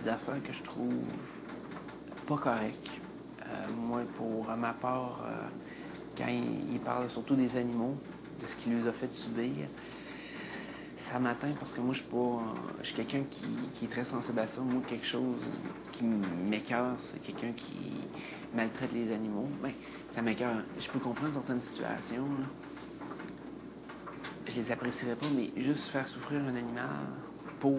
des affaires que je trouve pas correctes. Moi, pour ma part, quand il parle surtout des animaux, de ce qu'il nous a fait subir, ça m'atteint parce que moi, je suis quelqu'un qui est très sensible à ça. Moi, quelque chose qui m'écœure, c'est quelqu'un qui maltraite les animaux. Ben, ça m'écœure. Je peux comprendre certaines situations, là. Je les apprécierais pas, mais juste faire souffrir un animal pour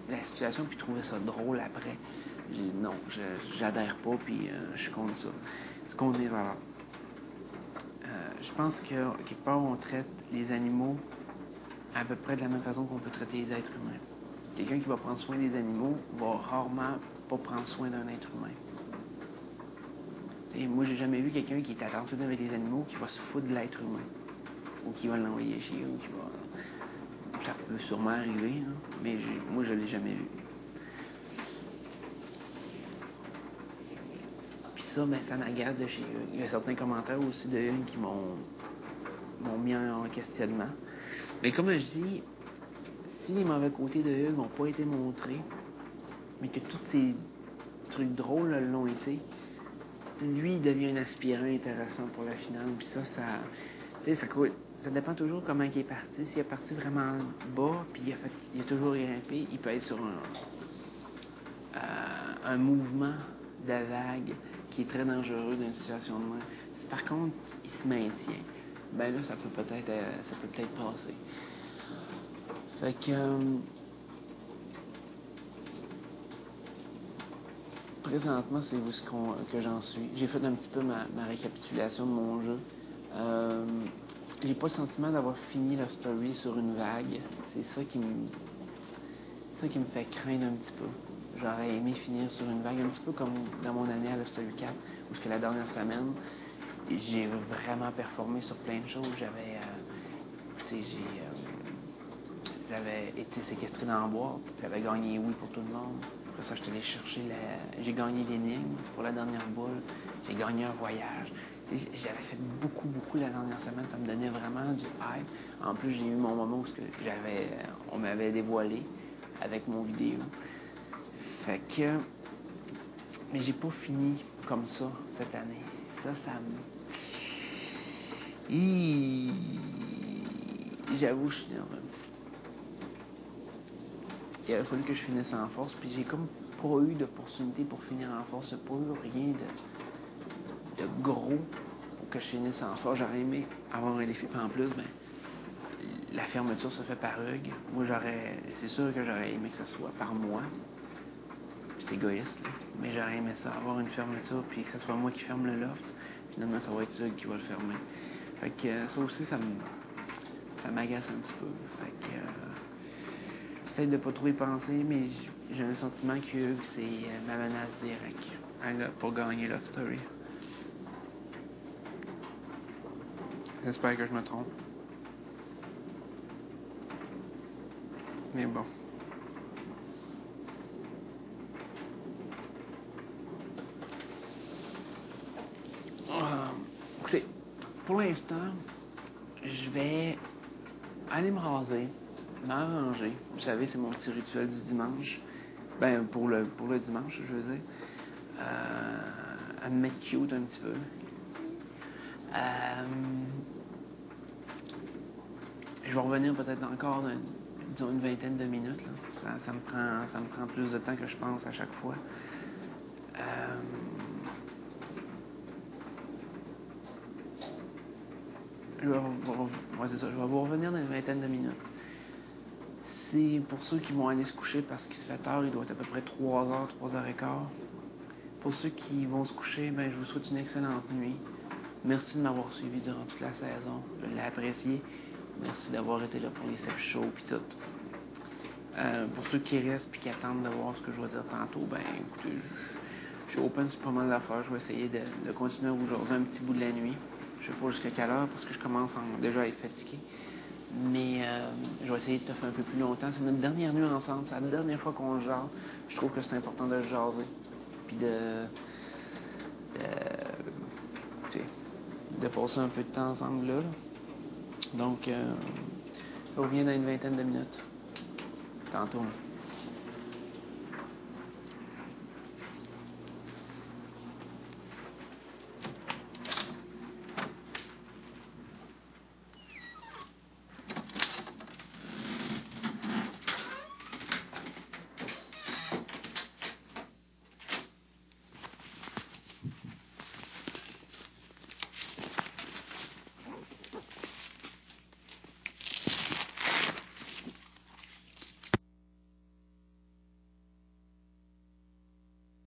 la situation puis trouver ça drôle après, non, j'adhère pas puis je suis contre ça. C'est contre mes valeurs. Je pense que quelque part on traite les animaux à peu près de la même façon qu'on peut traiter les êtres humains. Quelqu'un qui va prendre soin des animaux va rarement pas prendre soin d'un être humain. Et moi, j'ai jamais vu quelqu'un qui est attentif avec les animaux qui va se foutre de l'être humain. Ou qui va l'envoyer chier, ou qui va... Ça peut sûrement arriver, là, mais moi, je l'ai jamais vu. Puis ça, ben, ça m'agace de chez eux. Il y a certains commentaires aussi de Hugues qui m'ont mis en questionnement. Mais comme je dis, si les mauvais côtés de Hugues n'ont pas été montrés, mais que tous ces trucs drôles là, l'ont été, lui, il devient un aspirant intéressant pour la finale. Puis ça, tu sais, ça dépend toujours comment il est parti. S'il est parti vraiment bas, puis il a toujours grimpé, il peut être sur un mouvement de vague qui est très dangereux dans une situation de main. Si par contre, il se maintient, ben là, ça peut peut-être passer. Fait que... présentement, c'est où que j'en suis. J'ai fait un petit peu ma récapitulation de mon jeu. J'ai pas le sentiment d'avoir fini la story sur une vague. C'est ça qui me fait craindre un petit peu. J'aurais aimé finir sur une vague, un petit peu comme dans mon année à Lost Story 4, où que la dernière semaine, j'ai vraiment performé sur plein de choses. J'avais été séquestré dans la boîte, j'avais gagné oui pour tout le monde. Après ça, je suis allé chercher j'ai gagné l'énigme pour la dernière boule, j'ai gagné un voyage. J'avais fait beaucoup la dernière semaine, ça me donnait vraiment du hype. En plus, j'ai eu mon moment où on m'avait dévoilé avec mon vidéo. Fait que... mais j'ai pas fini comme ça cette année. Ça me... J'avoue, je suis nerveux un petit peu. Il a fallu que je finisse en force, puis j'ai comme pas eu d'opportunité pour finir en force. Il n'y a pas eu rien de gros pour que je finisse en force. J'aurais aimé avoir un défi, puis en plus, ben, la fermeture se fait par Hugues. Moi, c'est sûr que j'aurais aimé que ça soit par moi. C'est égoïste, là. Mais j'aurais aimé ça, avoir une fermeture, puis que ce soit moi qui ferme le loft. Finalement, ça va être Hugues qui va le fermer. Fait que ça aussi, ça m'agace un petit peu. Fait que... j'essaie de pas trop y penser, mais j'ai un sentiment que c'est ma menace directe pour gagner Love Story. J'espère que je me trompe. Mais bon. Écoutez, pour l'instant, je vais aller me raser, m'arranger. Vous savez, c'est mon petit rituel du dimanche. Ben, pour le dimanche, je veux dire. À me mettre cute un petit peu. Je vais revenir peut-être encore disons une vingtaine de minutes. Là. Ça me prend plus de temps que je pense à chaque fois. C'est ça, je vais vous revenir dans une vingtaine de minutes. C'est pour ceux qui vont aller se coucher parce qu'il se fait tard, il doit être à peu près 3h, 3h15. Pour ceux qui vont se coucher, ben, je vous souhaite une excellente nuit. Merci de m'avoir suivi durant toute la saison. Je l'ai apprécié. Merci d'avoir été là pour les 7 shows puis tout. Pour ceux qui restent et qui attendent de voir ce que je vais dire tantôt, ben écoutez, je suis open sur pas mal d'affaires. Je vais essayer de continuer à vous jaser un petit bout de la nuit. Je sais pas jusqu'à quelle heure parce que je commence déjà à être fatigué. Mais je vais essayer de te faire un peu plus longtemps. C'est notre dernière nuit ensemble. C'est la dernière fois qu'on jase. Je trouve que c'est important de jaser. Puis de passer un peu de temps ensemble là. Donc, je reviens dans une vingtaine de minutes. Tantôt.